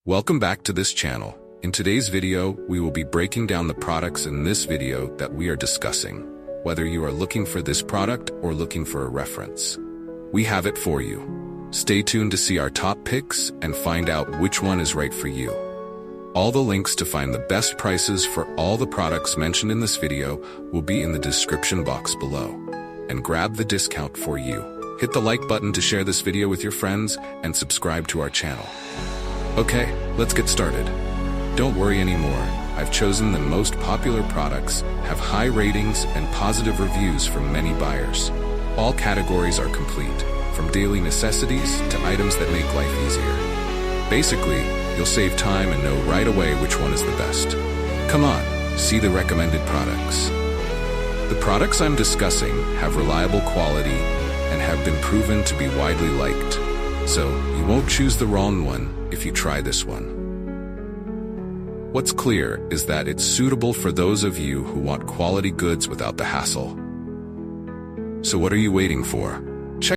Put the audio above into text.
Welcome back to this channel. In today's video, we will be breaking down the products in this video that we are discussing. Whether you are looking for this product or looking for a reference, we have it for you. Stay tuned to see our top picks and find out which one is right for you. All the links to find the best prices for all the products mentioned in this video will be in the description box below. And grab the discount for you. Hit the like button to share this video with your friends and subscribe to our channel. Okay, let's get started. Don't worry anymore. I've chosen the most popular products, have high ratings and positive reviews from many buyers. All categories are complete, from daily necessities to items that make life easier. Basically, you'll save time and know right away which one is the best. Come on, see the recommended products. The products I'm discussing have reliable quality and have been proven to be widely liked. So, you won't choose the wrong one if you try this one. What's clear is that it's suitable for those of you who want quality goods without the hassle. So what are you waiting for?